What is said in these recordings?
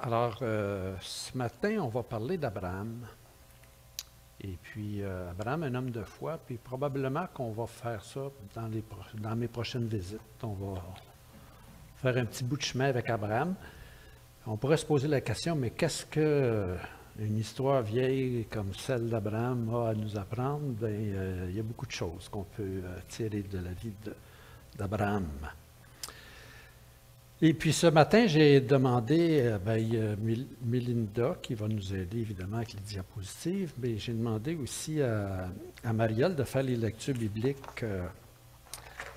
Alors, ce matin, on va parler d'Abraham. Et puis, Abraham, un homme de foi, puis probablement qu'on va faire ça dans mes prochaines visites. On va faire un petit bout de chemin avec Abraham. On pourrait se poser la question, mais qu'est-ce qu'une histoire vieille comme celle d'Abraham a à nous apprendre? Bien, il y a beaucoup de choses qu'on peut tirer de la vie d'Abraham. Et puis ce matin, j'ai demandé, il y a Mélinda qui va nous aider évidemment avec les diapositives, mais j'ai demandé aussi à Marielle de faire les lectures bibliques.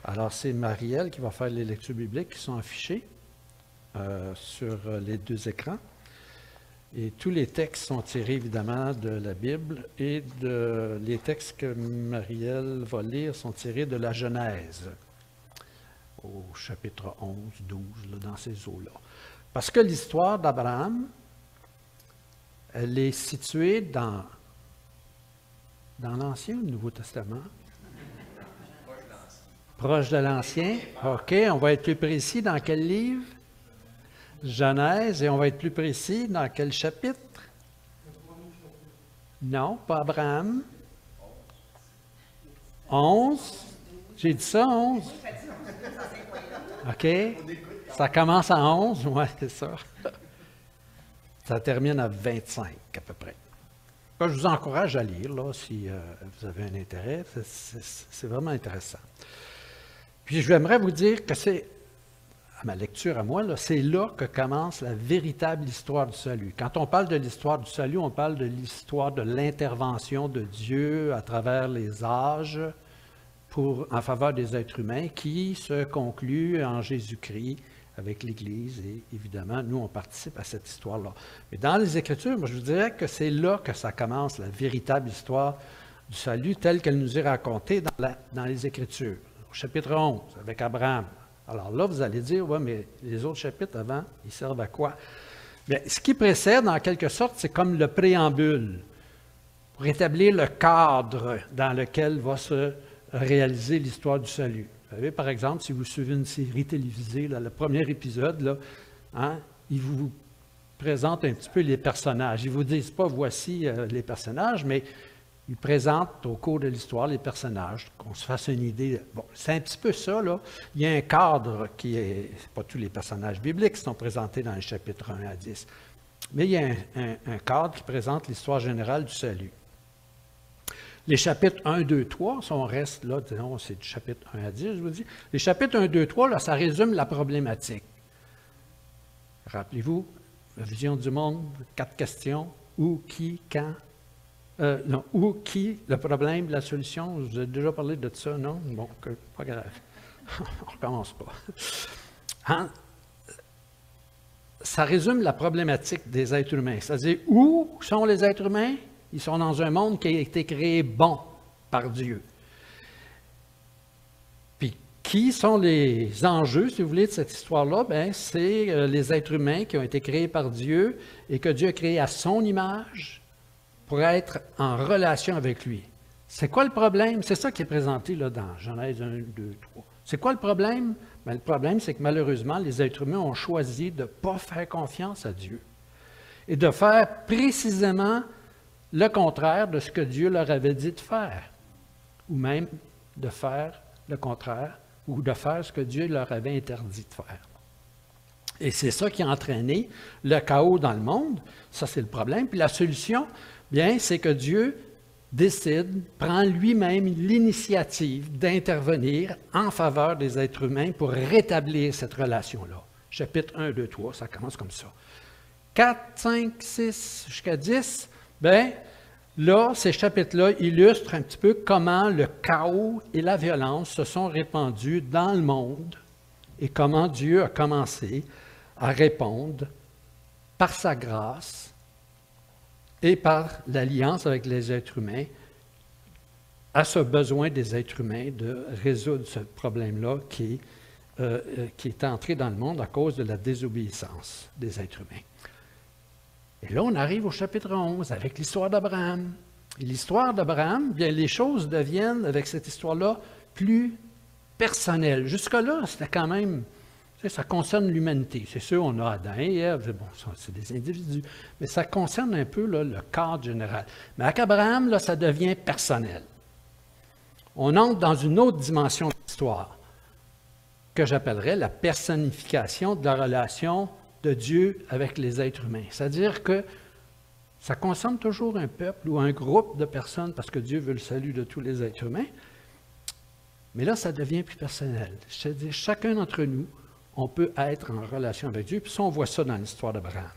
Alors c'est Marielle qui va faire les lectures bibliques qui sont affichées sur les deux écrans. Et tous les textes sont tirés évidemment de la Bible et les textes que Marielle va lire sont tirés de la Genèse, au chapitre 11, 12, là, dans ces eaux-là. Parce que l'histoire d'Abraham, elle est située dans l'Ancien ou le Nouveau Testament? Proche de l'Ancien. OK, on va être plus précis dans quel livre? Genèse, et on va être plus précis dans quel chapitre? Non, pas Abraham. 11. J'ai dit ça, 11? OK. Ça commence à 11, oui, c'est ça. Ça termine à 25 à peu près. Je vous encourage à lire, là, si vous avez un intérêt. C'est vraiment intéressant. Puis j'aimerais vous dire que c'est, à ma lecture à moi, c'est là que commence la véritable histoire du salut. Quand on parle de l'histoire du salut, on parle de l'histoire de l'intervention de Dieu à travers les âges, en faveur des êtres humains, qui se conclut en Jésus-Christ avec l'Église. Et évidemment, nous, on participe à cette histoire-là. Mais dans les Écritures, moi, je vous dirais que c'est là que ça commence, la véritable histoire du salut, telle qu'elle nous est racontée dans les Écritures. Au chapitre 11, avec Abraham. Alors là, vous allez dire, oui, mais les autres chapitres avant, ils servent à quoi? Bien, ce qui précède, en quelque sorte, c'est comme le préambule, pour établir le cadre dans lequel va se réaliser l'histoire du salut. Vous savez, par exemple, si vous suivez une série télévisée, là, le premier épisode, là, il vous présente un petit peu les personnages. Ils ne vous disent pas « voici les personnages », mais ils présentent au cours de l'histoire les personnages, qu'on se fasse une idée. Bon, c'est un petit peu ça, là. Il y a un cadre qui est, pas tous les personnages bibliques qui sont présentés dans les chapitres 1 à 10, mais il y a un cadre qui présente l'histoire générale du salut. Les chapitres 1, 2, 3, si on reste là, disons, c'est du chapitre 1 à 10, je vous dis. Les chapitres 1, 2, 3, là, ça résume la problématique. Rappelez-vous, la vision du monde, 4 questions, où, qui, quand. Non, où, qui, le problème, la solution. Je vous ai déjà parlé de ça, non? Bon, pas grave. On ne recommence pas. Ça résume la problématique des êtres humains. C'est-à-dire, où sont les êtres humains? Ils sont dans un monde qui a été créé bon par Dieu. Puis, qui sont les enjeux, si vous voulez, de cette histoire-là? Bien, c'est les êtres humains qui ont été créés par Dieu et que Dieu a créés à son image pour être en relation avec lui. C'est quoi le problème? C'est ça qui est présenté là, dans Genèse 1, 2, 3. C'est quoi le problème? Bien, le problème, c'est que malheureusement, les êtres humains ont choisi de ne pas faire confiance à Dieu et de faire précisément le contraire de ce que Dieu leur avait dit de faire, ou même de faire le contraire, ou de faire ce que Dieu leur avait interdit de faire. Et c'est ça qui a entraîné le chaos dans le monde. Ça, c'est le problème. Puis la solution, bien, c'est que Dieu décide, prend lui-même l'initiative d'intervenir en faveur des êtres humains pour rétablir cette relation-là. Chapitre 1, 2, 3, ça commence comme ça. 4, 5, 6, jusqu'à 10, bien, là, ces chapitres-là illustrent un petit peu comment le chaos et la violence se sont répandus dans le monde et comment Dieu a commencé à répondre par sa grâce et par l'alliance avec les êtres humains à ce besoin des êtres humains de résoudre ce problème-là qui est entré dans le monde à cause de la désobéissance des êtres humains. Et là, on arrive au chapitre 11 avec l'histoire d'Abraham. Et l'histoire d'Abraham, bien, les choses deviennent, avec cette histoire-là, plus personnelles. Jusque-là, c'était quand même Ça concerne l'humanité. C'est sûr, on a Adam et Ève, bon, c'est des individus, mais ça concerne un peu là, le cadre général. Mais avec Abraham, là, ça devient personnel. On entre dans une autre dimension de l'histoire, que j'appellerais la personnification de la relation de Dieu avec les êtres humains. C'est-à-dire que ça concerne toujours un peuple ou un groupe de personnes, parce que Dieu veut le salut de tous les êtres humains, mais là, ça devient plus personnel. C'est-à-dire, chacun d'entre nous, on peut être en relation avec Dieu, puis ça, on voit ça dans l'histoire d'Abraham.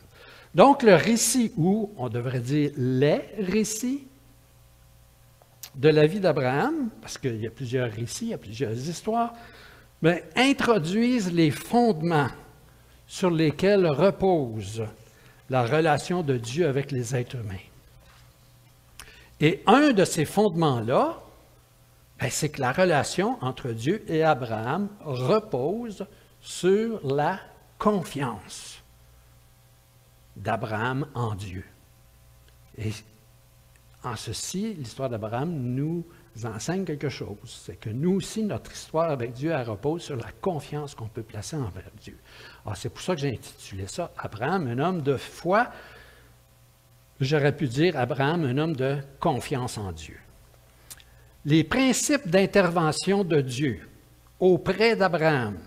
Donc, le récit, ou on devrait dire les récits de la vie d'Abraham, parce qu'il y a plusieurs récits, il y a plusieurs histoires, mais introduisent les fondements sur lesquels repose la relation de Dieu avec les êtres humains. Et un de ces fondements-là, c'est que la relation entre Dieu et Abraham repose sur la confiance d'Abraham en Dieu. Et en ceci, l'histoire d'Abraham nous enseigne quelque chose. C'est que nous aussi, notre histoire avec Dieu, elle repose sur la confiance qu'on peut placer envers Dieu. Alors, c'est pour ça que j'ai intitulé ça « Abraham, un homme de foi ». J'aurais pu dire « Abraham, un homme de confiance en Dieu ». Les principes d'intervention de Dieu auprès d'Abraham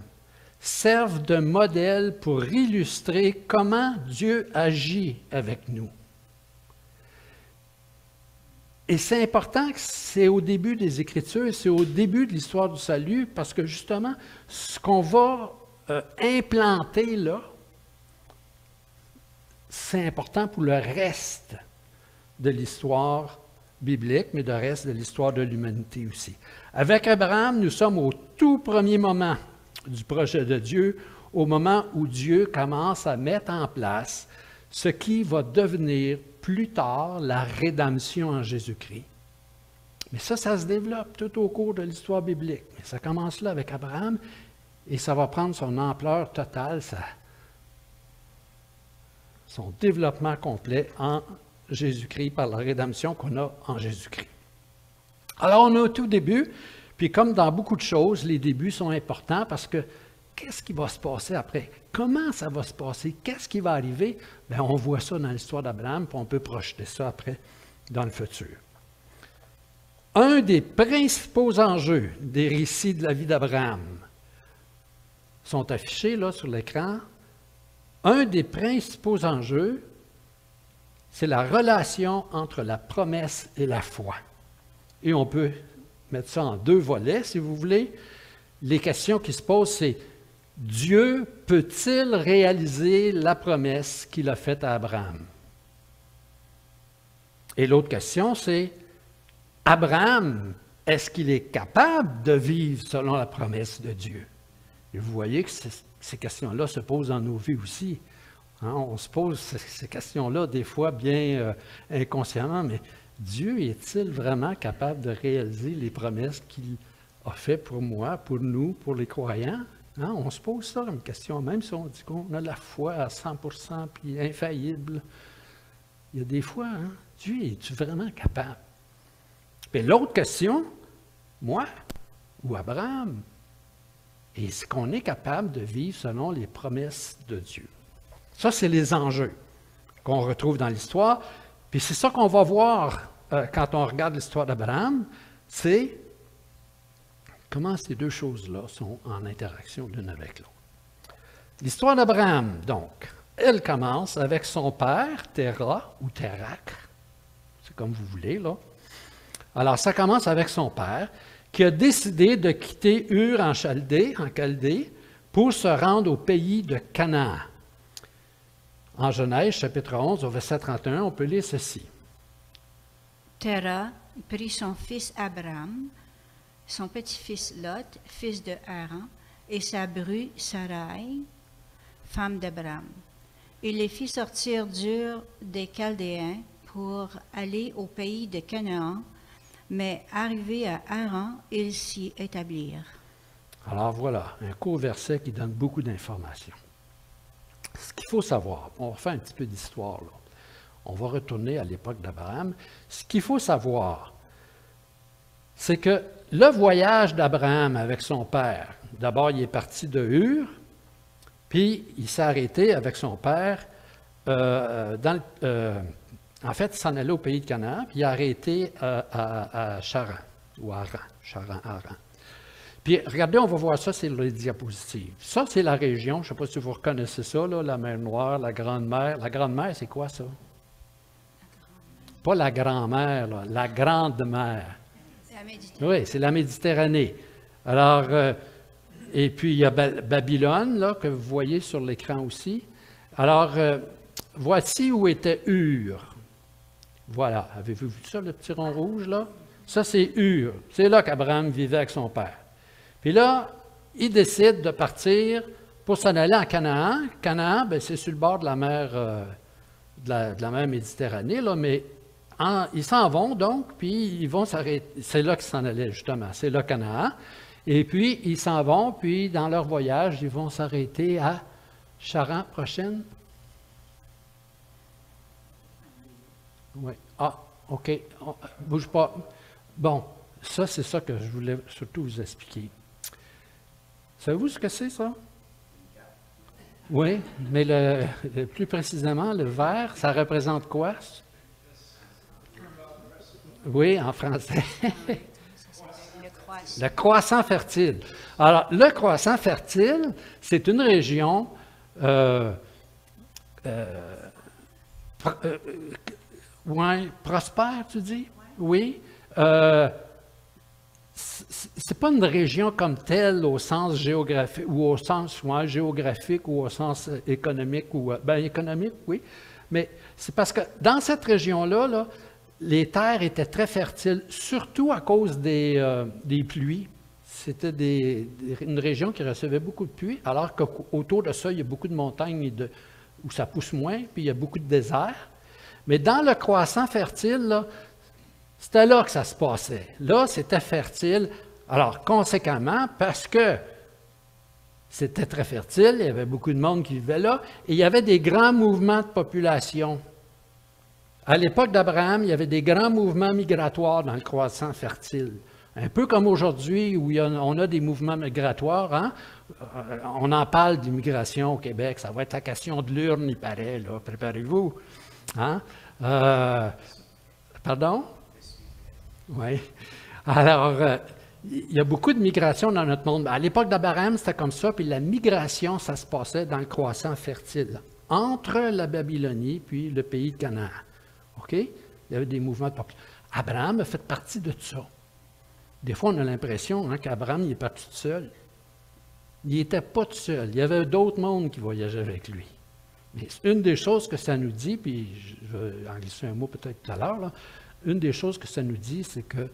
servent de modèle pour illustrer comment Dieu agit avec nous. Et c'est important que c'est au début des Écritures, c'est au début de l'histoire du salut, parce que justement, ce qu'on va implanter là, c'est important pour le reste de l'histoire biblique, mais le reste de l'histoire de l'humanité aussi. Avec Abraham, nous sommes au tout premier moment du projet de Dieu, au moment où Dieu commence à mettre en place ce qui va devenir plus tard la rédemption en Jésus-Christ. Mais ça se développe tout au cours de l'histoire biblique. Mais ça commence là avec Abraham et ça va prendre son ampleur totale, son développement complet en Jésus-Christ par la rédemption qu'on a en Jésus-Christ. Alors on est au tout début, puis comme dans beaucoup de choses, les débuts sont importants parce que qu'est-ce qui va se passer après? Comment ça va se passer? Qu'est-ce qui va arriver? Bien, on voit ça dans l'histoire d'Abraham, puis on peut projeter ça après dans le futur. Un des principaux enjeux des récits de la vie d'Abraham sont affichés là sur l'écran. Un des principaux enjeux, c'est la relation entre la promesse et la foi. Et on peut mettre ça en deux volets, si vous voulez. Les questions qui se posent, c'est Dieu peut-il réaliser la promesse qu'il a faite à Abraham? Et l'autre question, c'est Abraham, est-ce qu'il est capable de vivre selon la promesse de Dieu? Et vous voyez que ces questions-là se posent dans nos vies aussi. Hein, on se pose ces questions-là des fois bien inconsciemment, mais Dieu est-il vraiment capable de réaliser les promesses qu'il a faites pour moi, pour nous, pour les croyants? Hein, on se pose ça comme question, même si on dit qu'on a la foi à 100% puis infaillible. Il y a des fois, hein, Dieu, es-tu vraiment capable? Puis l'autre question, moi ou Abraham, est-ce qu'on est capable de vivre selon les promesses de Dieu? Ça, c'est les enjeux qu'on retrouve dans l'histoire. Puis c'est ça qu'on va voir quand on regarde l'histoire d'Abraham, c'est comment ces deux choses-là sont en interaction l'une avec l'autre. L'histoire d'Abraham, donc, elle commence avec son père, Terah, ou Terak, c'est comme vous voulez, là. Alors, ça commence avec son père, qui a décidé de quitter Ur en Chaldée, pour se rendre au pays de Canaan. En Genèse, chapitre 11, au verset 31, on peut lire ceci. Terah prit son fils Abraham, son petit-fils Lot, fils de Haran, et sa bru Sarai, femme d'Abraham. Il les fit sortir d'Ur des Chaldéens pour aller au pays de Canaan, mais arrivés à Haran, ils s'y établirent. Alors voilà, un court verset qui donne beaucoup d'informations. Ce qu'il faut savoir, on va faire un petit peu d'histoire là. On va retourner à l'époque d'Abraham. Ce qu'il faut savoir, c'est que le voyage d'Abraham avec son père, d'abord il est parti de Ur, Puis, il s'est arrêté avec son père. En fait, il s'en allait au pays de Canaan, puis il a arrêté à Charan, ou Haran, Charan, Haran. Puis, regardez, on va voir ça, c'est les diapositives. Ça, c'est la région, je ne sais pas si vous reconnaissez ça, là, la mer Noire, la Grande Mer. La Grande Mer, c'est quoi ça? Pas la grand-mère, là, la Grande Mer. C'est la Méditerranée. Oui, c'est la Méditerranée. Alors, et puis il y a Babylone, là, que vous voyez sur l'écran aussi. Alors, voici où était Ur. Voilà, avez-vous vu ça, le petit rond rouge, là? Ça, c'est Ur. C'est là qu'Abraham vivait avec son père. Puis là, il décide de partir pour s'en aller en Canaan. Canaan, ben, c'est sur le bord de la mer, de la mer Méditerranée, là, mais ils s'en vont donc, puis ils vont s'arrêter. C'est là qu'ils s'en allaient, justement. C'est là Canaan. Et puis, ils s'en vont, puis dans leur voyage, ils vont s'arrêter à Charan prochaine. Oui. Ah, OK. Bouge pas. Bon, ça, c'est ça que je voulais surtout vous expliquer. Savez-vous ce que c'est, ça? Oui, mais plus précisément, le vert, ça représente quoi? Oui, en français. Le croissant fertile. Alors, le croissant fertile, c'est une région prospère, tu dis? Oui. C'est pas une région comme telle au sens géographique ou au sens géographique ou au sens économique ou économique, oui. Mais c'est parce que dans cette région-là, là, les terres étaient très fertiles, surtout à cause des pluies. C'était une région qui recevait beaucoup de pluie, alors qu'autour de ça, il y a beaucoup de montagnes où ça pousse moins, puis il y a beaucoup de déserts. Mais dans le croissant fertile, là, c'était là que ça se passait. Là, c'était fertile. Alors, conséquemment, parce que c'était très fertile, il y avait beaucoup de monde qui vivait là, et il y avait des grands mouvements de population. À l'époque d'Abraham, il y avait des grands mouvements migratoires dans le croissant fertile. Un peu comme aujourd'hui, où on a des mouvements migratoires. Hein? On en parle d'immigration au Québec. Ça va être la question de l'urne, il paraît. Là. Préparez-vous. Hein? Pardon? Oui. Alors, il y a beaucoup de migration dans notre monde. À l'époque d'Abraham, c'était comme ça. Puis la migration, ça se passait dans le croissant fertile, entre la Babylonie puis le pays de Canaan. OK? Il y avait des mouvements de population. Abraham a fait partie de tout ça. Des fois, on a l'impression qu'Abraham, il est parti tout seul. Il n'était pas tout seul. Il y avait d'autres mondes qui voyageaient avec lui. Mais une des choses que ça nous dit, puis je vais en glisser un mot peut-être tout à l'heure, là, une des choses que ça nous dit, c'est que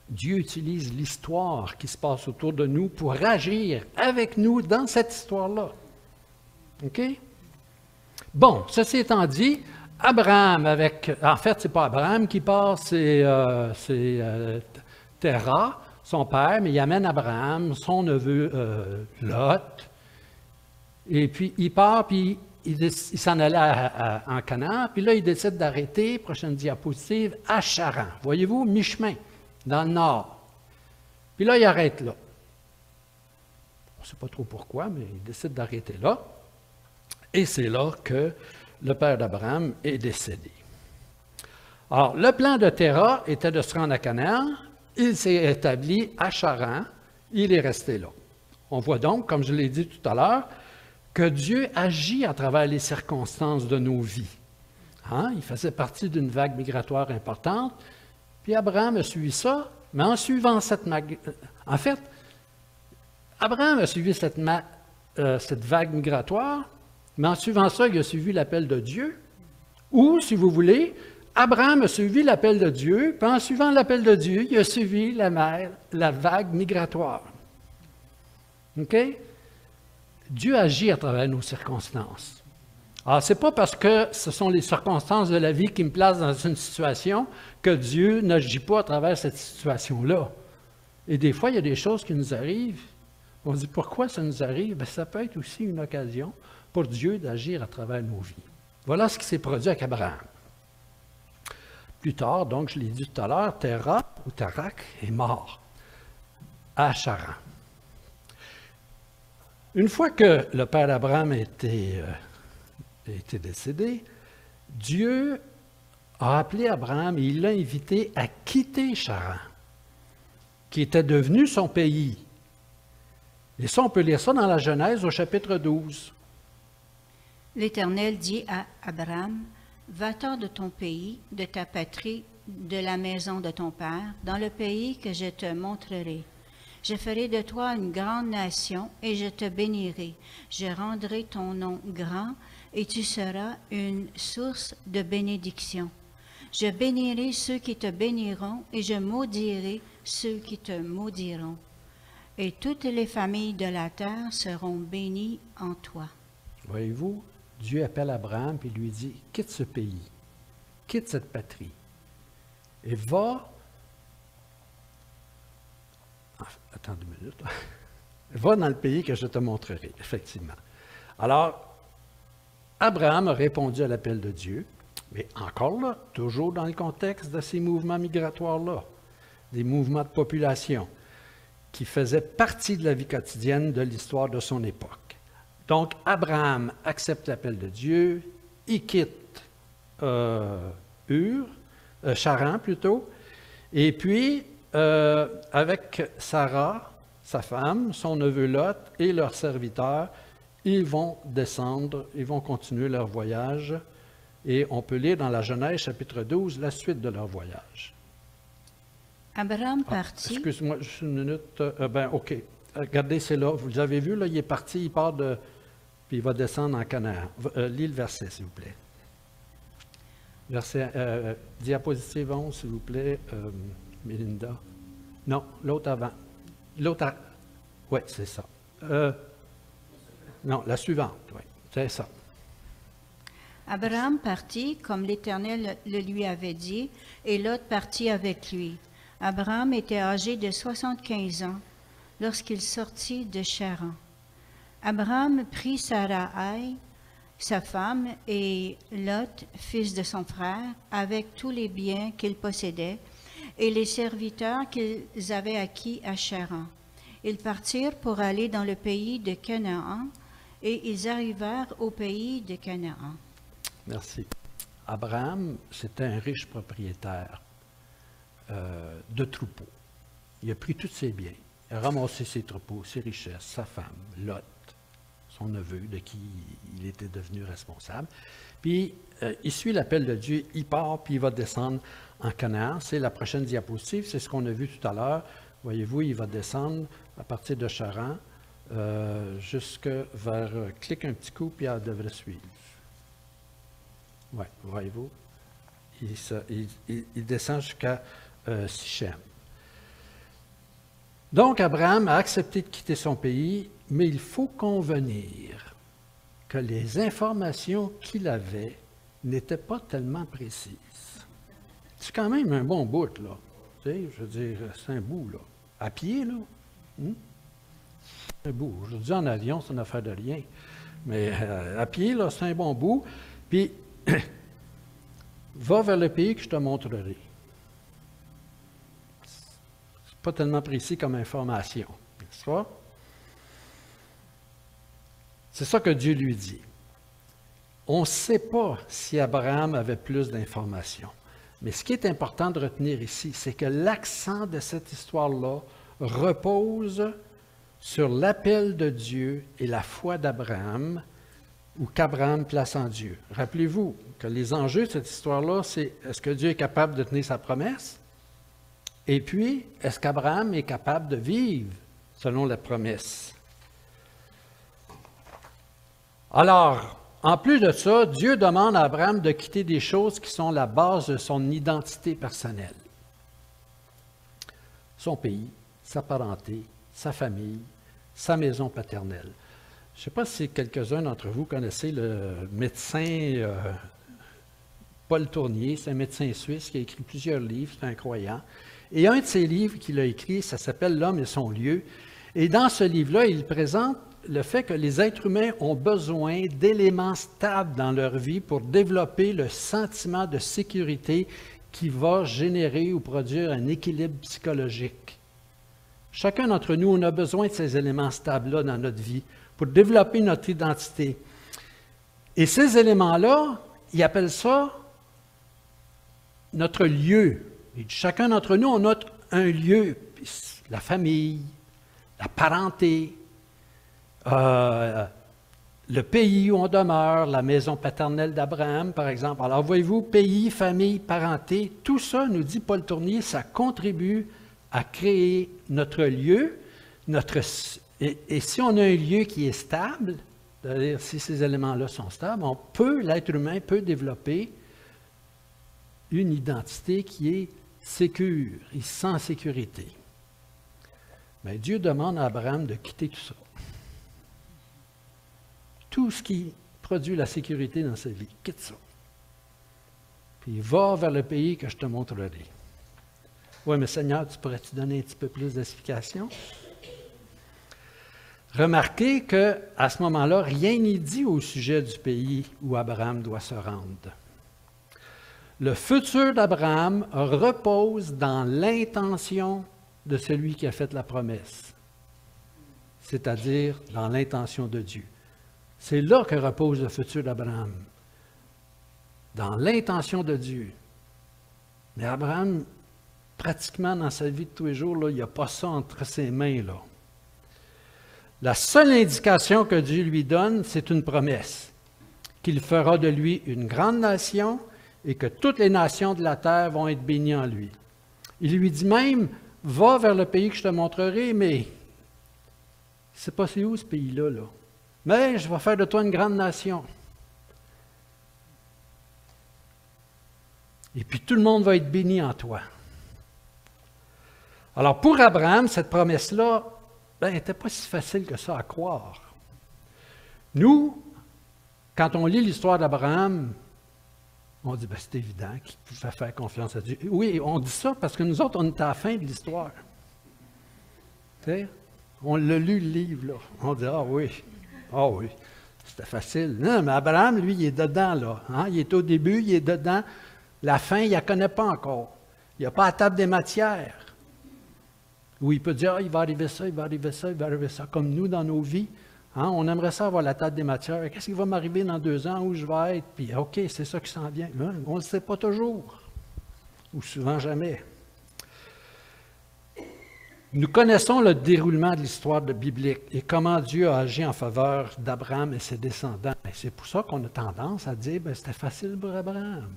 Dieu utilise l'histoire qui se passe autour de nous pour agir avec nous dans cette histoire-là. OK? Bon, ceci étant dit, Abraham en fait, ce n'est pas Abraham qui part, c'est Terah, son père, mais il amène Abraham, son neveu Lot, et puis il part, puis il s'en allait en Canaan, puis là, il décide d'arrêter, prochaine diapositive, à Charan. Voyez-vous, mi-chemin, dans le nord. Puis là, il arrête là. On ne sait pas trop pourquoi, mais il décide d'arrêter là. Et c'est là que le père d'Abraham est décédé. Alors, le plan de Terah était de se rendre à Canaan. Il s'est établi à Charan. Il est resté là. On voit donc, comme je l'ai dit tout à l'heure, que Dieu agit à travers les circonstances de nos vies. Hein? Il faisait partie d'une vague migratoire importante, puis Abraham a suivi ça, mais en suivant en fait, Abraham a suivi cette vague migratoire, mais en suivant ça, il a suivi l'appel de Dieu. Ou, si vous voulez, Abraham a suivi l'appel de Dieu, puis en suivant l'appel de Dieu, il a suivi la vague migratoire. OK? Dieu agit à travers nos circonstances. Alors, ce n'est pas parce que ce sont les circonstances de la vie qui me placent dans une situation que Dieu n'agit pas à travers cette situation-là. Et des fois, il y a des choses qui nous arrivent. On se dit, pourquoi ça nous arrive? Bien, ça peut être aussi une occasion pour Dieu d'agir à travers nos vies. Voilà ce qui s'est produit avec Abraham. Plus tard, donc, je l'ai dit tout à l'heure, Terah ou Tarak est mort à Charan. Une fois que le père Abraham était décédé, Dieu a appelé Abraham et il l'a invité à quitter Charan, qui était devenu son pays. Et ça, on peut lire ça dans la Genèse au chapitre 12. L'Éternel dit à Abraham, « Va-t'en de ton pays, de ta patrie, de la maison de ton père, dans le pays que je te montrerai. Je ferai de toi une grande nation et je te bénirai. Je rendrai ton nom grand et tu seras une source de bénédiction. Je bénirai ceux qui te béniront et je maudirai ceux qui te maudiront. Et toutes les familles de la terre seront bénies en toi. » Voyez-vous, Dieu appelle Abraham et lui dit, quitte ce pays, quitte cette patrie et va, attends 2 minutes, va dans le pays que je te montrerai, effectivement. Alors, Abraham a répondu à l'appel de Dieu, mais encore là, toujours dans le contexte de ces mouvements migratoires-là, des mouvements de population qui faisaient partie de la vie quotidienne de l'histoire de son époque. Donc, Abraham accepte l'appel de Dieu, il quitte Charan plutôt, et puis, avec Sarah, sa femme, son neveu Lot et leurs serviteurs, ils vont descendre, ils vont continuer leur voyage, et on peut lire dans la Genèse, chapitre 12, la suite de leur voyage. Abraham partit. Excuse-moi, juste une minute. OK. Regardez, c'est là. Vous avez vu, là, il est parti, il part de... Puis il va descendre en Canaan. Lis le verset, s'il vous plaît. Verset, diapositive 11, s'il vous plaît, Mélinda. Non, l'autre avant. L'autre... Oui, c'est ça. Non, la suivante, oui, c'est ça. Abraham partit, comme l'Éternel le lui avait dit, et Lot partit avec lui. Abraham était âgé de 75 ans lorsqu'il sortit de Charan. Abraham prit Sarai, sa femme, et Lot, fils de son frère, avec tous les biens qu'ils possédaient et les serviteurs qu'ils avaient acquis à Charan. Ils partirent pour aller dans le pays de Canaan, et ils arrivèrent au pays de Canaan. Merci. Abraham, c'était un riche propriétaire de troupeaux. Il a pris tous ses biens, il a ramassé ses troupeaux, ses richesses, sa femme, Lot, son neveu, de qui il était devenu responsable. Puis, il suit l'appel de Dieu, il part, puis il va descendre en Canaan. C'est la prochaine diapositive, c'est ce qu'on a vu tout à l'heure. Voyez-vous, il va descendre à partir de Charan jusque vers... clique un petit coup, puis elle devrait suivre. Oui, voyez-vous, il descend jusqu'à Sichem. Donc, Abraham a accepté de quitter son pays, mais il faut convenir que les informations qu'il avait n'étaient pas tellement précises. C'est quand même un bon bout, là. Tu sais, je veux dire, c'est un bout, là. À pied, là. C'est un bout. Je dis en avion, c'est une affaire de rien. Mais à pied, là, c'est un bon bout. Puis, va vers le pays que je te montrerai. C'est pas tellement précis comme information, n'est-ce pas? C'est ça que Dieu lui dit. On ne sait pas si Abraham avait plus d'informations. Mais ce qui est important de retenir ici, c'est que l'accent de cette histoire-là repose sur l'appel de Dieu et la foi d'Abraham, ou qu'Abraham place en Dieu. Rappelez-vous que les enjeux de cette histoire-là, c'est est-ce que Dieu est capable de tenir sa promesse? Et puis, est-ce qu'Abraham est capable de vivre selon la promesse? Alors, en plus de ça, Dieu demande à Abraham de quitter des choses qui sont la base de son identité personnelle. Son pays, sa parenté, sa famille, sa maison paternelle. Je ne sais pas si quelques-uns d'entre vous connaissez le médecin Paul Tournier. C'est un médecin suisse qui a écrit plusieurs livres, c'est un croyant. Et un de ses livres qu'il a écrit, ça s'appelle « L'homme et son lieu ». Et dans ce livre-là, il présente le fait que les êtres humains ont besoin d'éléments stables dans leur vie pour développer le sentiment de sécurité qui va générer ou produire un équilibre psychologique. Chacun d'entre nous, on a besoin de ces éléments stables-là dans notre vie pour développer notre identité. Et ces éléments-là, ils appellent ça notre lieu. Et chacun d'entre nous, on a un lieu. La famille, la parenté, le pays où on demeure, la maison paternelle d'Abraham, par exemple. Alors, voyez-vous, pays, famille, parenté, tout ça, nous dit Paul Tournier, ça contribue à créer notre lieu, et si on a un lieu qui est stable, c'est-à-dire si ces éléments-là sont stables, l'être humain peut développer une identité qui est sécure, il se sent en sécurité. Mais Dieu demande à Abraham de quitter tout ça. Tout ce qui produit la sécurité dans sa vie, quitte ça. Puis va vers le pays que je te montrerai. Oui, mais Seigneur, tu pourrais-tu donner un petit peu plus d'explications? Remarquez qu'à ce moment-là, rien n'est dit au sujet du pays où Abraham doit se rendre. Le futur d'Abraham repose dans l'intention de celui qui a fait la promesse, c'est-à-dire dans l'intention de Dieu. C'est là que repose le futur d'Abraham, dans l'intention de Dieu. Mais Abraham, pratiquement dans sa vie de tous les jours, là, il n'y a pas ça entre ses mains, là. La seule indication que Dieu lui donne, c'est une promesse, qu'il fera de lui une grande nation et que toutes les nations de la terre vont être bénies en lui. Il lui dit même, va vers le pays que je te montrerai, mais c'est pas c'est où ce pays-là, là. Mais je vais faire de toi une grande nation. Et puis tout le monde va être béni en toi. Alors pour Abraham, cette promesse-là, n'était pas si facile que ça à croire. Nous, quand on lit l'histoire d'Abraham, on dit, c'est évident qu'il pouvait faire confiance à Dieu. Oui, on dit ça parce que nous autres, on est à la fin de l'histoire. Tu sais, on l'a lu, le livre, là. On dit, ah oui, c'était facile. Non, mais Abraham, lui, il est dedans, là. Hein? Il est au début, il est dedans. La fin, il ne la connaît pas encore. Il n'a pas à table des matières. Où il peut dire, il va arriver ça, il va arriver ça, il va arriver ça. Comme nous, dans nos vies, hein, on aimerait ça avoir la table des matières. Qu'est-ce qui va m'arriver dans 2 ans, où je vais être? Puis, OK, c'est ça qui s'en vient. Hein? On ne le sait pas toujours. Ou souvent jamais. Nous connaissons le déroulement de l'histoire biblique et comment Dieu a agi en faveur d'Abraham et ses descendants. Et c'est pour ça qu'on a tendance à dire, c'était facile pour Abraham.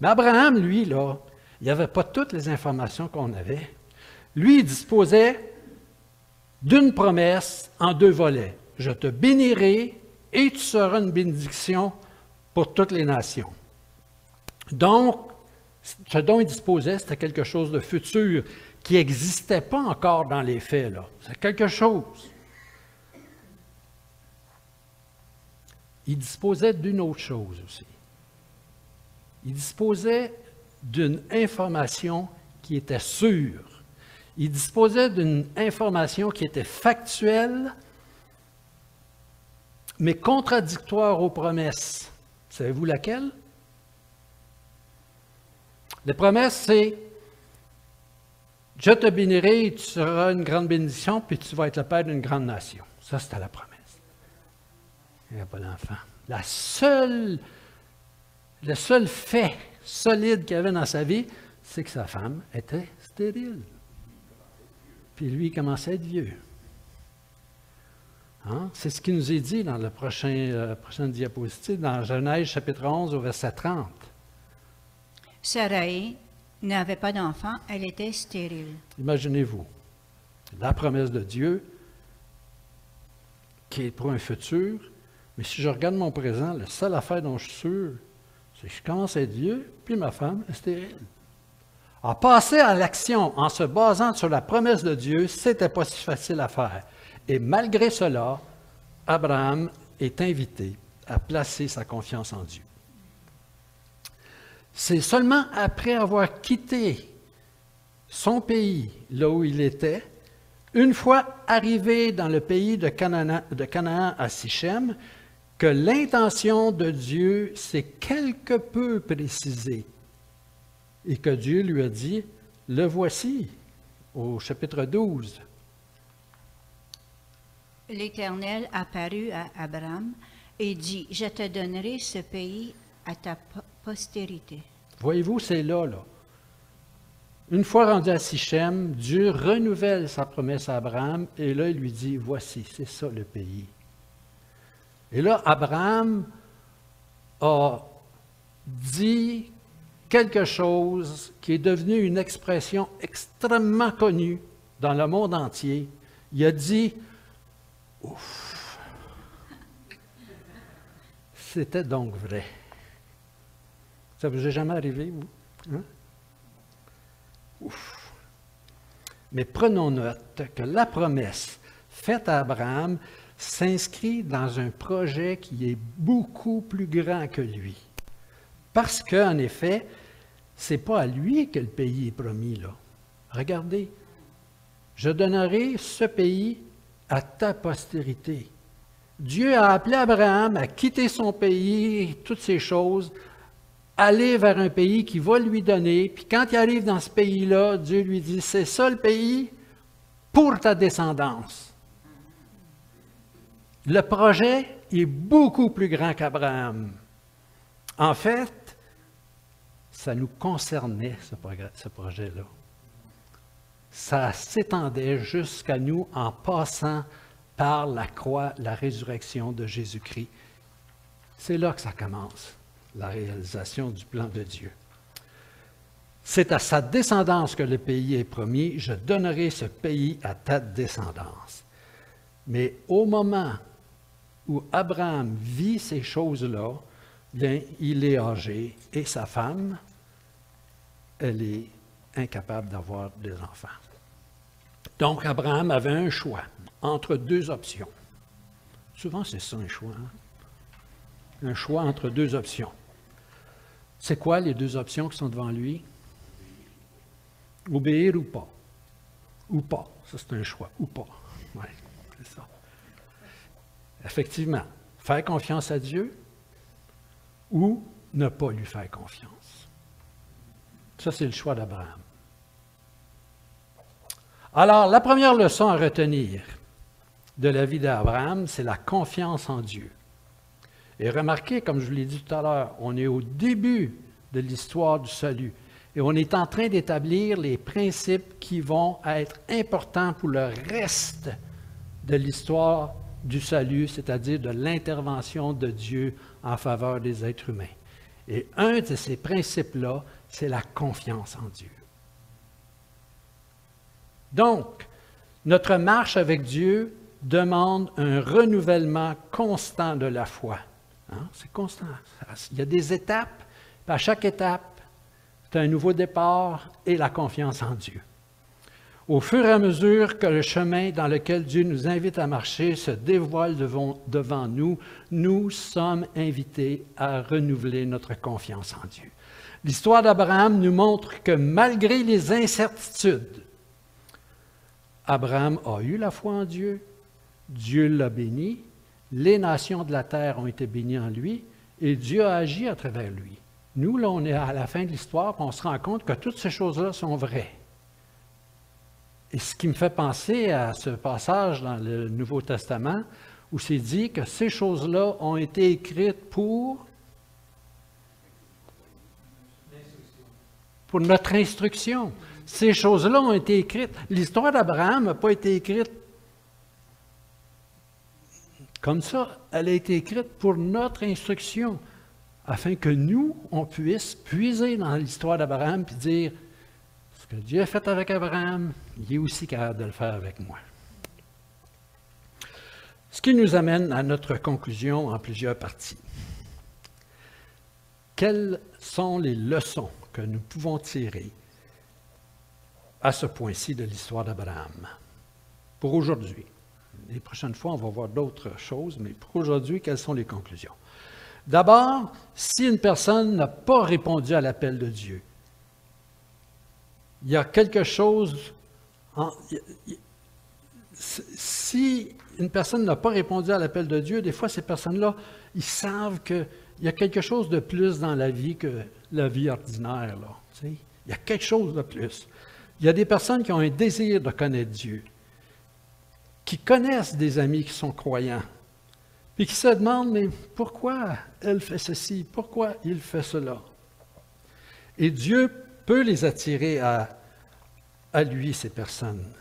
Mais Abraham, lui, là, il n'avait pas toutes les informations qu'on avait. Lui, il disposait d'une promesse en 2 volets. Je te bénirai et tu seras une bénédiction pour toutes les nations. Donc, ce dont il disposait, c'était quelque chose de futur qui n'existait pas encore dans les faits, là. C'est quelque chose. Il disposait d'une autre chose aussi. Il disposait d'une information qui était sûre. Il disposait d'une information qui était factuelle, mais contradictoire aux promesses. Savez-vous laquelle? Les promesses, c'est « Je te bénirai et tu seras une grande bénédiction, puis tu vas être le père d'une grande nation. » Ça, c'était la promesse. Il n'y a pas d'enfant. Le seul fait solide qu'il y avait dans sa vie, c'est que sa femme était stérile. Puis lui, il commençait à être vieux. Hein? C'est ce qui nous est dit dans la prochaine diapositive, dans Genèse chapitre 11 au verset 30. Sarai n'avait pas d'enfant, elle était stérile. Imaginez-vous, la promesse de Dieu qui est pour un futur, mais si je regarde mon présent, la seule affaire dont je suis sûr, c'est que je commence à être vieux, puis ma femme est stérile. Alors, passer à l'action en se basant sur la promesse de Dieu, ce n'était pas si facile à faire. Et malgré cela, Abraham est invité à placer sa confiance en Dieu. C'est seulement après avoir quitté son pays, là où il était, une fois arrivé dans le pays de Canaan à Sichem, que l'intention de Dieu s'est quelque peu précisée et que Dieu lui a dit, « Le voici, au chapitre 12. L'Éternel apparut à Abraham et dit, « Je te donnerai ce pays à ta postérité. » Voyez-vous, c'est là. Une fois rendu à Sichem, Dieu renouvelle sa promesse à Abraham et là, il lui dit, « Voici, c'est ça le pays. » Et là, Abraham a dit quelque chose qui est devenu une expression extrêmement connue dans le monde entier. Il a dit, « Ouf! » C'était donc vrai. Ça vous est jamais arrivé, vous? Hein? Ouf! Mais prenons note que la promesse faite à Abraham s'inscrit dans un projet qui est beaucoup plus grand que lui. Parce qu'en effet, ce n'est pas à lui que le pays est promis, là. Regardez, je donnerai ce pays à ta postérité. Dieu a appelé Abraham à quitter son pays, toutes ces choses, aller vers un pays qu'il va lui donner. Puis quand il arrive dans ce pays-là, Dieu lui dit, c'est ça le pays pour ta descendance. Le projet est beaucoup plus grand qu'Abraham. En fait, ça nous concernait, ce projet-là. Ça s'étendait jusqu'à nous en passant par la croix, la résurrection de Jésus-Christ. C'est là que ça commence, la réalisation du plan de Dieu. C'est à sa descendance que le pays est promis. Je donnerai ce pays à ta descendance. Mais au moment où Abraham vit ces choses-là, bien, il est âgé et sa femme, elle est incapable d'avoir des enfants. Donc, Abraham avait un choix entre deux options. Souvent, c'est ça un choix. Hein? Un choix entre deux options. C'est quoi les deux options qui sont devant lui? Obéir ou pas? Ou pas. Ça, c'est un choix. Ou pas. Oui, c'est ça. Effectivement, faire confiance à Dieu ou ne pas lui faire confiance. Ça, c'est le choix d'Abraham. Alors, la première leçon à retenir de la vie d'Abraham, c'est la confiance en Dieu. Et remarquez, comme je vous l'ai dit tout à l'heure, on est au début de l'histoire du salut. Et on est en train d'établir les principes qui vont être importants pour le reste de l'histoire du salut, c'est-à-dire de l'intervention de Dieu en faveur des êtres humains. Et un de ces principes-là, c'est la confiance en Dieu. Donc, notre marche avec Dieu demande un renouvellement constant de la foi. Hein? C'est constant. Il y a des étapes, puis à chaque étape, c'est un nouveau départ et la confiance en Dieu. Au fur et à mesure que le chemin dans lequel Dieu nous invite à marcher se dévoile devant nous, nous sommes invités à renouveler notre confiance en Dieu. L'histoire d'Abraham nous montre que malgré les incertitudes, Abraham a eu la foi en Dieu, Dieu l'a béni, les nations de la terre ont été bénies en lui et Dieu a agi à travers lui. Nous, là, on est à la fin de l'histoire, on se rend compte que toutes ces choses-là sont vraies. Et ce qui me fait penser à ce passage dans le Nouveau Testament où c'est dit que ces choses-là ont été écrites pour notre instruction. Ces choses-là ont été écrites. L'histoire d'Abraham n'a pas été écrite comme ça. Elle a été écrite pour notre instruction, afin que nous, on puisse puiser dans l'histoire d'Abraham et dire ce que Dieu a fait avec Abraham, il est aussi capable de le faire avec moi. Ce qui nous amène à notre conclusion en plusieurs parties. Quelles sont les leçons que nous pouvons tirer à ce point-ci de l'histoire d'Abraham pour aujourd'hui? Les prochaines fois, on va voir d'autres choses, mais pour aujourd'hui, quelles sont les conclusions? D'abord, si une personne n'a pas répondu à l'appel de Dieu, il y a quelque chose... Si une personne n'a pas répondu à l'appel de Dieu, des fois, ces personnes-là, ils savent qu'il y a quelque chose de plus dans la vie que la vie ordinaire. Là, il y a quelque chose de plus. Il y a des personnes qui ont un désir de connaître Dieu, qui connaissent des amis qui sont croyants, puis qui se demandent, mais pourquoi elle fait ceci, pourquoi il fait cela? Et Dieu peut les attirer à lui, ces personnes.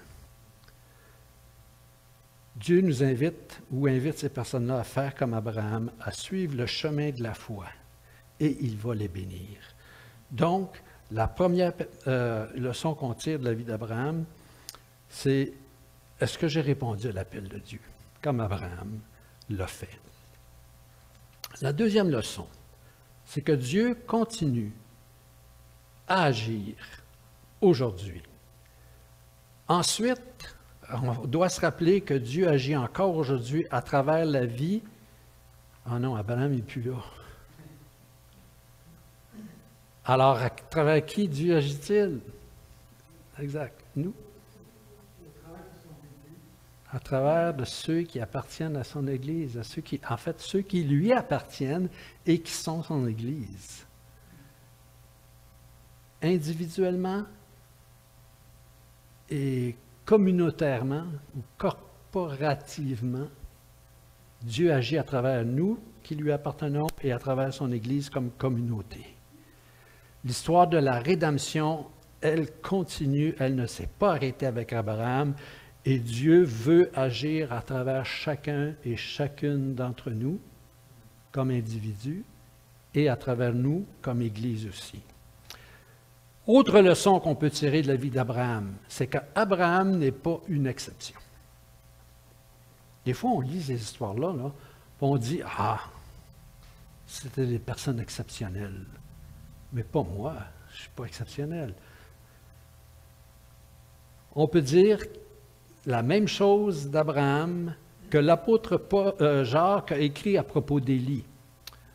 Dieu nous invite ou invite ces personnes-là à faire comme Abraham, à suivre le chemin de la foi, et il va les bénir. Donc, la première leçon qu'on tire de la vie d'Abraham, c'est est-ce que j'ai répondu à l'appel de Dieu, comme Abraham l'a fait? La deuxième leçon, c'est que Dieu continue à agir aujourd'hui. Ensuite, on doit se rappeler que Dieu agit encore aujourd'hui à travers la vie. Ah non, Abraham n'est plus là. Alors, à travers qui Dieu agit-il? Exact. Nous? À travers de ceux qui appartiennent à son Église, ceux qui lui appartiennent et qui sont son Église. Individuellement et communautairement ou corporativement, Dieu agit à travers nous qui lui appartenons et à travers son Église comme communauté. L'histoire de la rédemption, elle continue, elle ne s'est pas arrêtée avec Abraham et Dieu veut agir à travers chacun et chacune d'entre nous comme individus et à travers nous comme Église aussi. Autre leçon qu'on peut tirer de la vie d'Abraham, c'est qu'Abraham n'est pas une exception. Des fois, on lit ces histoires-là, puis on dit « Ah, c'était des personnes exceptionnelles. » Mais pas moi, je ne suis pas exceptionnel. On peut dire la même chose d'Abraham que l'apôtre Jacques a écrit à propos d'Élie.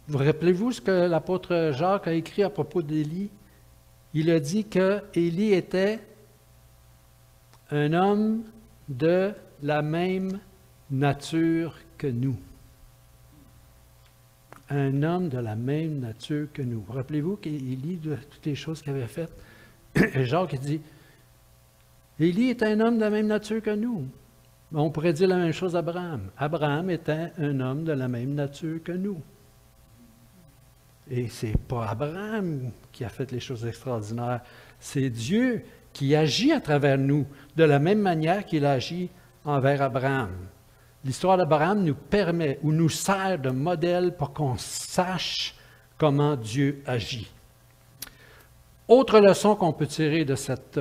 Vous rappelez-vous ce que l'apôtre Jacques a écrit à propos d'Élie? Il a dit qu'Élie était un homme de la même nature que nous. Un homme de la même nature que nous. Rappelez-vous qu'Élie, de toutes les choses qu'il avait faites, et Jacques dit, Élie est un homme de la même nature que nous. On pourrait dire la même chose d'Abraham. Abraham était un homme de la même nature que nous. Et ce n'est pas Abraham qui a fait les choses extraordinaires, c'est Dieu qui agit à travers nous de la même manière qu'il a agi envers Abraham. L'histoire d'Abraham nous permet ou nous sert de modèle pour qu'on sache comment Dieu agit. Autre leçon qu'on peut tirer de cette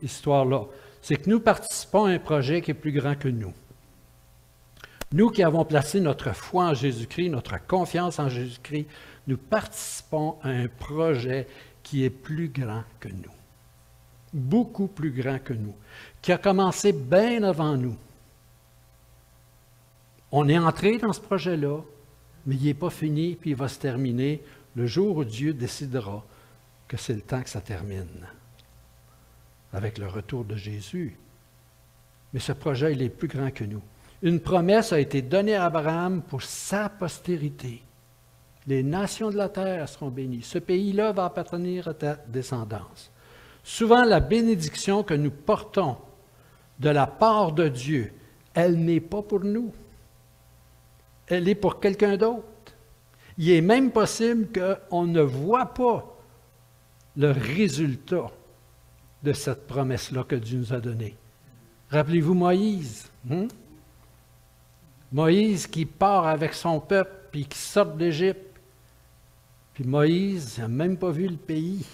histoire-là, c'est que nous participons à un projet qui est plus grand que nous. Nous qui avons placé notre foi en Jésus-Christ, notre confiance en Jésus-Christ, nous participons à un projet qui est plus grand que nous. Beaucoup plus grand que nous, qui a commencé bien avant nous. On est entré dans ce projet-là, mais il n'est pas fini, puis il va se terminer le jour où Dieu décidera que c'est le temps que ça termine, avec le retour de Jésus. Mais ce projet, il est plus grand que nous. Une promesse a été donnée à Abraham pour sa postérité. Les nations de la terre seront bénies. Ce pays-là va appartenir à ta descendance. Souvent, la bénédiction que nous portons de la part de Dieu, elle n'est pas pour nous. Elle est pour quelqu'un d'autre. Il est même possible qu'on ne voit pas le résultat de cette promesse-là que Dieu nous a donnée. Rappelez-vous Moïse. Moïse qui part avec son peuple, puis qui sort d'Égypte. Puis Moïse n'a même pas vu le pays.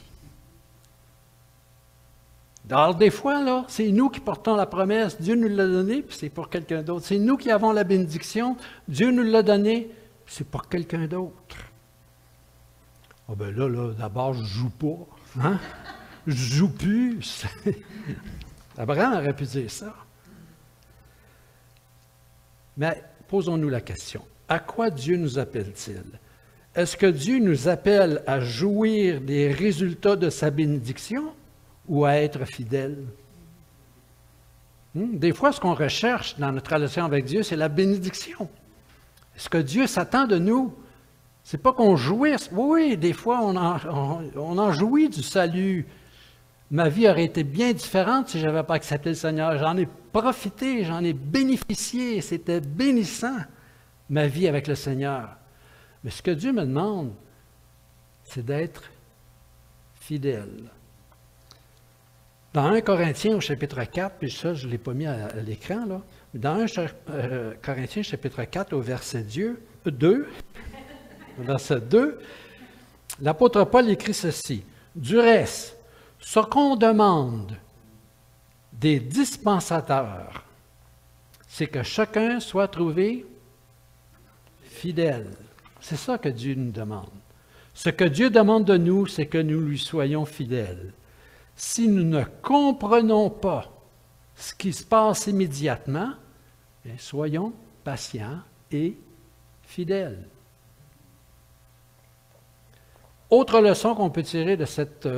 Alors des fois, là, c'est nous qui portons la promesse. Dieu nous l'a donnée, puis c'est pour quelqu'un d'autre. C'est nous qui avons la bénédiction. Dieu nous l'a donnée, puis c'est pour quelqu'un d'autre. Ah ben là, d'abord, je ne joue pas. Hein? Je ne joue plus. Abraham aurait pu dire ça. Mais posons-nous la question. À quoi Dieu nous appelle-t-il? Est-ce que Dieu nous appelle à jouir des résultats de sa bénédiction ou à être fidèle? Des fois, ce qu'on recherche dans notre relation avec Dieu, c'est la bénédiction. Ce que Dieu s'attend de nous, c'est pas qu'on jouisse. Oui, des fois, on en jouit du salut. Ma vie aurait été bien différente si je n'avais pas accepté le Seigneur. J'en ai profité, j'en ai bénéficié. C'était bénissant, ma vie avec le Seigneur. Mais ce que Dieu me demande, c'est d'être fidèle. Dans 1 Corinthiens au chapitre 4, puis ça, je ne l'ai pas mis à l'écran, là, mais dans 1 Corinthiens chapitre 4 au verset 2, verset 2, l'apôtre Paul écrit ceci. Du reste, ce qu'on demande des dispensateurs, c'est que chacun soit trouvé fidèle. C'est ça que Dieu nous demande. Ce que Dieu demande de nous, c'est que nous lui soyons fidèles. Si nous ne comprenons pas ce qui se passe immédiatement, bien, soyons patients et fidèles. Autre leçon qu'on peut tirer de cette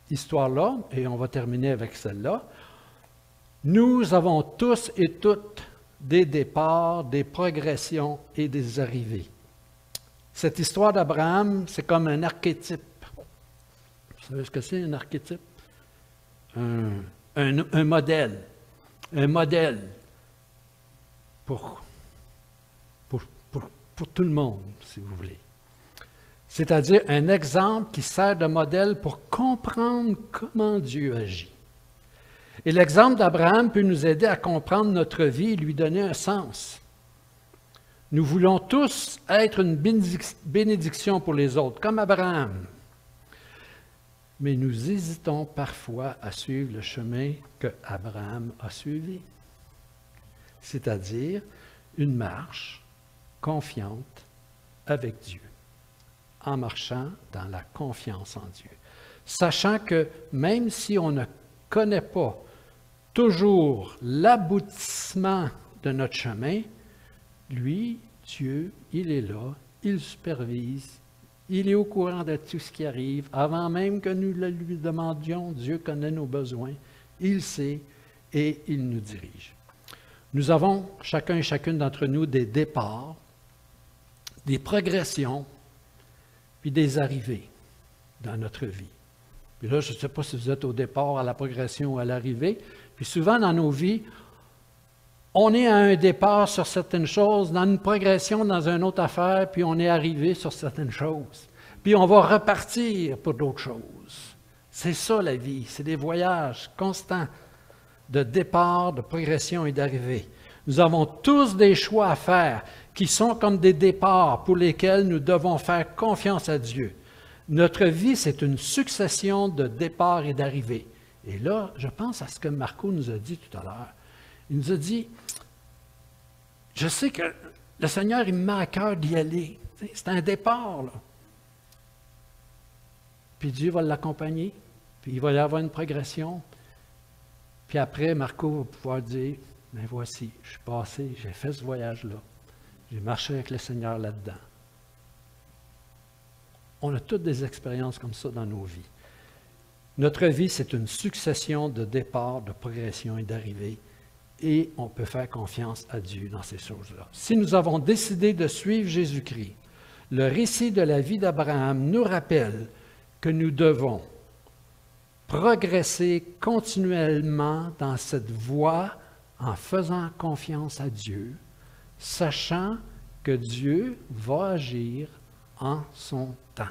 histoire-là, et on va terminer avec celle-là, nous avons tous et toutes des départs, des progressions et des arrivées. Cette histoire d'Abraham, c'est comme un archétype. Vous savez ce que c'est un archétype? Un modèle. Un modèle pour tout le monde, si vous voulez. C'est-à-dire un exemple qui sert de modèle pour comprendre comment Dieu agit. Et l'exemple d'Abraham peut nous aider à comprendre notre vie et lui donner un sens. Nous voulons tous être une bénédiction pour les autres, comme Abraham. Mais nous hésitons parfois à suivre le chemin que Abraham a suivi. C'est-à-dire une marche confiante avec Dieu, en marchant dans la confiance en Dieu. Sachant que même si on ne connaît pas toujours l'aboutissement de notre chemin, lui, Dieu, il est là, il supervise, il est au courant de tout ce qui arrive. Avant même que nous le lui demandions, Dieu connaît nos besoins, il sait et il nous dirige. Nous avons, chacun et chacune d'entre nous, des départs, des progressions, puis des arrivées dans notre vie. Puis là, je ne sais pas si vous êtes au départ, à la progression ou à l'arrivée, puis souvent dans nos vies, on est à un départ sur certaines choses, dans une progression dans une autre affaire, puis on est arrivé sur certaines choses. Puis on va repartir pour d'autres choses. C'est ça la vie, c'est des voyages constants de départ, de progression et d'arrivée. Nous avons tous des choix à faire qui sont comme des départs pour lesquels nous devons faire confiance à Dieu. Notre vie, c'est une succession de départs et d'arrivées. Et là, je pense à ce que Marco nous a dit tout à l'heure. Il nous a dit, je sais que le Seigneur, il me met à cœur d'y aller. C'est un départ, là. Puis Dieu va l'accompagner, puis il va y avoir une progression. Puis après, Marco va pouvoir dire, ben voici, je suis passé, j'ai fait ce voyage-là. J'ai marché avec le Seigneur là-dedans. On a toutes des expériences comme ça dans nos vies. Notre vie, c'est une succession de départs, de progression et d'arrivées. Et on peut faire confiance à Dieu dans ces choses-là. Si nous avons décidé de suivre Jésus-Christ, le récit de la vie d'Abraham nous rappelle que nous devons progresser continuellement dans cette voie en faisant confiance à Dieu, sachant que Dieu va agir en son temps.